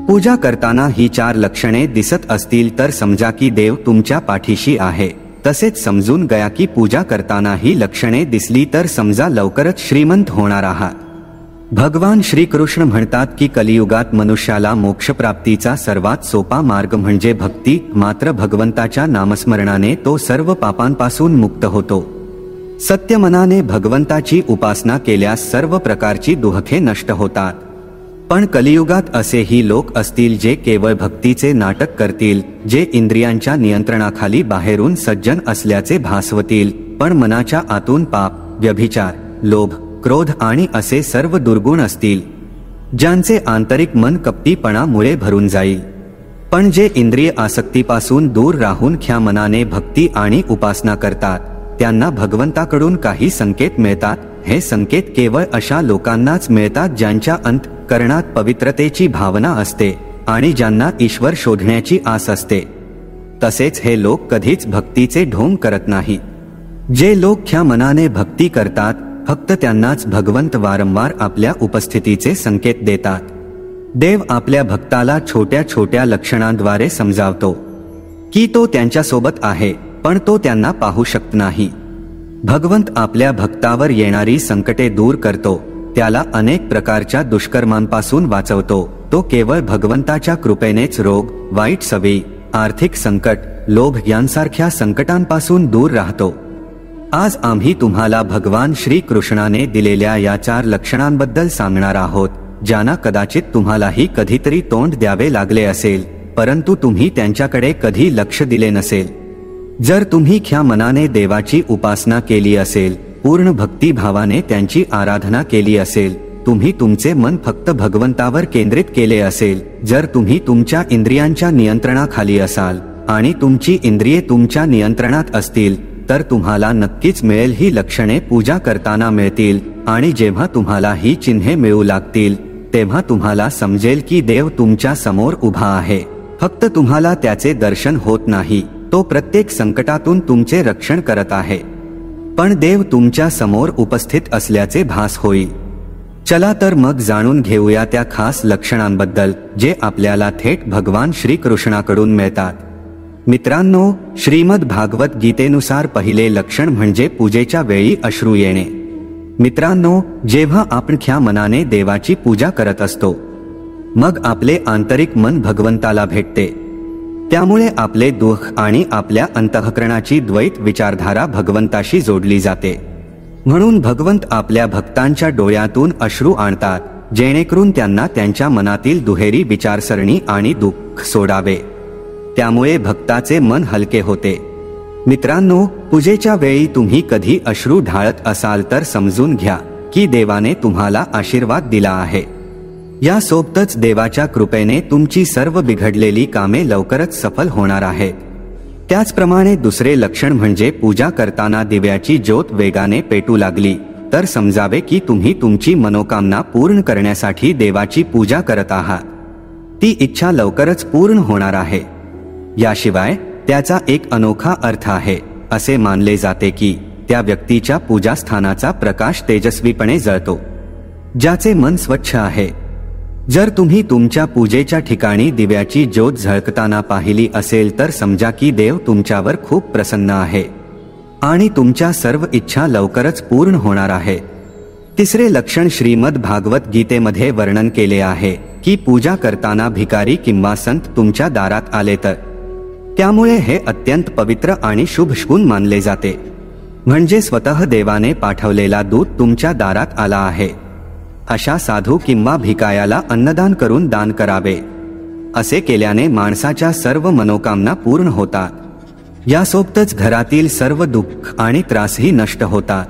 पूजा करताना ही 4 लक्षणे दिसत असतील तर समजा की देव तुमच्या पाठीशी आहे। तसेच समजून गया की पूजा करताना ही लक्षणे दिसली तर समजा लवकरच श्रीमंत होणार आहात। भगवान श्रीकृष्ण म्हणतात की कलियुगात मनुष्याला मोक्षप्राप्तीचा सर्वात सोपा मार्ग म्हणजे भक्ती। मात्र भगवंताच्या नामस्मरणाने तो सर्व पापांपासून मुक्त होतो। सत्य मनाने भगवंताची उपासना केल्यास सर्व प्रकारची दुःखे नष्ट होतात। पण कलियुगात असेही लोक असतील जे केवळ भक्तीचे नाटक करतील, जे इंद्रियांच्या नियंत्रणाखाली बाहेरून सज्जन असल्याचे भासवतील, पण मनाच्या आतून पाप, व्यभिचार, लोभ, क्रोध आणि असे सर्व दुर्गुण असतील, ज्यांचे आंतरिक मन कपटीपणामुळे भरून जाईल। पण जे इंद्रिय आसक्तीपासून दूर राहून ख्या मनाने भक्ती आणि उपासना करतात, त्यांना भगवंताकडून काही संकेत मिळतात। हे संकेत केवळ अशा लोकांनाच मिळतात ज्यांच्या अंतःकरणात पवित्रतेची भावना असते आणि ज्यांना ईश्वर शोधण्याची आस असते। तसेच हे लोक कधीच भक्तीचे ढोंग करत नाही। जे लोक ख्या मनाने भक्ती करतात, फक्त त्यांनाच भगवंत वारंवार आपल्या उपस्थितीचे संकेत देतात। देव आपल्या भक्ताला छोट्या छोट्या लक्षणांद्वारे समजावतो की तो त्यांच्यासोबत आहे, पण तो त्यांना पाहू शकत नाही। भगवंत आपल्या भक्तावर येणारी संकटे दूर करतो, त्याला अनेक प्रकारच्या दुष्कर्मांपासून वाचवतो। तो केवळ भगवंताच्या कृपेनेच रोग, वाईट सवयी, आर्थिक संकट, लोभ यांसारख्या संकटांपासून दूर राहतो। आज आम्ही तुम्हाला भगवान श्री कृष्णाने दिलेल्या या 4 लक्षणांबद्दल सांगणार आहोत, ज्यांना कदाचित तुम्हालाही कधीतरी तोंड द्यावे लागले असेल, परंतु तुम्ही त्यांच्याकडे कधी लक्ष दिले नसेल। जर तुम्ही ख्या मनाने देवाची उपासना केली असेल, पूर्ण भक्तिभावाने त्यांची आराधना केली असेल, तुम्ही तुमचे मन फक्त भगवंतावर केंद्रित केले असेल, जर तुम्ही तुमच्या इंद्रियांच्या नियंत्रणाखाली असाल आणि तुमची इंद्रिये तुमच्या नियंत्रणात असतील, तर तुम्हाला नक्कीच मिळेल ही लक्षणे पूजा करताना मिळतील। आणि जेव्हा तुम्हाला ही चिन्हे मिळू लागतील, तेव्हा तुम्हाला समजेल की देव तुमच्या समोर उभा आहे, फक्त तुम्हाला त्याचे दर्शन होत नाही। तो प्रत्येक संकटातून तुमचे रक्षण करत आहे, पण देव तुमच्या समोर उपस्थित असल्याचे भास होईल। चला तर मग जाणून घेऊया त्या खास लक्षणांबद्दल, जे आपल्याला थेट भगवान श्रीकृष्णाकडून मिळतात। मित्रांनो, श्रीमद भागवत गीतेनुसार पहिले लक्षण म्हणजे पूजेच्या वेळी अश्रू येणे। मित्रांनो, जेव्हा आपण ख्या मनाने देवाची पूजा करत असतो, मग आपले आंतरिक मन भगवंताला भेटते। त्यामुळे आपले दुःख आणि आपल्या अंतःकरणाची द्वैत विचारधारा भगवंताशी जोडली जाते। म्हणून भगवंत आपल्या भक्तांच्या डोळ्यातून अश्रू आणतात, जेणेकरून त्यांना त्यांच्या मनातील दुहेरी विचारसरणी आणि दुःख सोडावे। त्यामुळे भक्ताचे मन हलके होते। मित्रांनो, पूजेच्या वेळी तुम्ही कधी अश्रू ढाळत असाल तर समजून घ्या की देवाने तुम्हाला आशीर्वाद दिला आहे। यासोबतच देवाच्या कृपेने तुमची सर्व बिघडलेली कामे लवकरच सफल होणार आहेत। त्याचप्रमाणे दुसरे लक्षण म्हणजे पूजा करताना दिव्याची ज्योत वेगाने पेटू लागली तर समजावे की तुम्ही तुमची मनोकामना पूर्ण करण्यासाठी देवाची पूजा करत आहात। ती इच्छा लवकरच पूर्ण होणार आहे। याशिवाय त्याचा एक अनोखा अर्थ आहे। असे मानले जाते की त्या व्यक्तीच्या पूजास्थानाचा प्रकाश तेजस्वीपणे जळतो, ज्याचे मन स्वच्छ आहे। जर तुम्ही तुमच्या पूजेच्या ठिकाणी दिव्याची ज्योत झळकताना पाहिली असेल तर समजा की देव तुमच्यावर खूप प्रसन्न आहे आणि तुमच्या सर्व इच्छा लवकरच पूर्ण होणार आहे। तिसरे लक्षण श्रीमद भागवत गीतेमध्ये वर्णन केले आहे की पूजा करताना भिकारी किंवा संत तुमच्या दारात आले तर त्यामुळे हे अत्यंत पवित्र आणि शुभ शकुन मानले जाते। म्हणजे स्वतः देवाने पाठवलेला दूत तुमच्या दारात आला आहे। अशा साधू किंवा भिकायाला अन्नदान करून दान करावे। असे केल्याने माणसाच्या सर्व मनोकामना पूर्ण होतात। यासोबतच घरातील सर्व दुःख आणि त्रासही नष्ट होतात।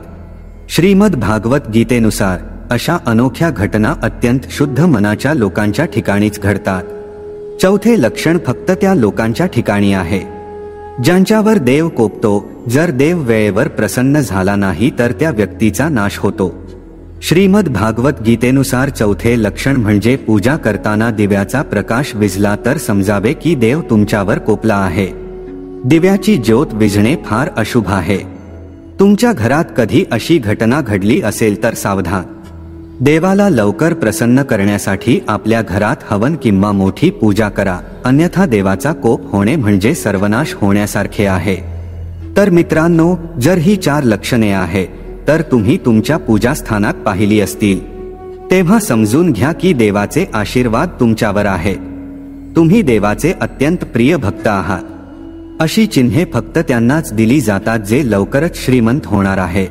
श्रीमद भागवत गीतेनुसार अशा अनोख्या घटना अत्यंत शुद्ध मनाच्या लोकांच्या ठिकाणीच घडतात। चौथे लक्षण फक्त त्या लोकांच्या ठिकाणी आहे ज्यांच्यावर देव कोपतो। जर देव वेळेवर प्रसन्न झाला नाही तर त्या व्यक्तीचा नाश होतो। श्रीमद भागवत गीतेनुसार चौथे लक्षण म्हणजे पूजा करताना दिव्याचा प्रकाश विझला तर समजावे की देव तुमच्यावर कोपला आहे। दिव्याची ज्योत विझणे फार अशुभ आहे। तुमच्या घरात कधी अशी घटना घडली असेल तर सावधान। देवाला लवकर प्रसन्न करण्यासाठी आपल्या घरात हवन किंवा मोठी पूजा करा, अन्यथा देवाचा कोप होणे म्हणजे सर्वनाश होण्यासारखे आहे। तर मित्रांनो, जर ही 4 लक्षणे आहे तर तुम्ही तुमच्या पूजास्थानात पाहिली असतील, तेव्हा समजून घ्या की देवाचे आशीर्वाद तुमच्यावर आहेत। तुम्ही देवाचे अत्यंत प्रिय भक्त आहात। अशी चिन्हे फक्त त्यांनाच दिली जातात जे लवकरच श्रीमंत होणार आहेत।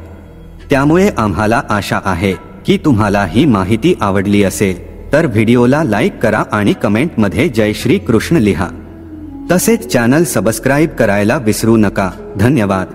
त्यामुळे आम्हाला आशा आहे की तुम्हाला ही माहिती आवडली असेल तर व्हिडिओला लाईक करा आणि कमेंटमध्ये जय श्री कृष्ण लिहा। तसेच चॅनल सबस्क्राईब करायला विसरू नका। धन्यवाद।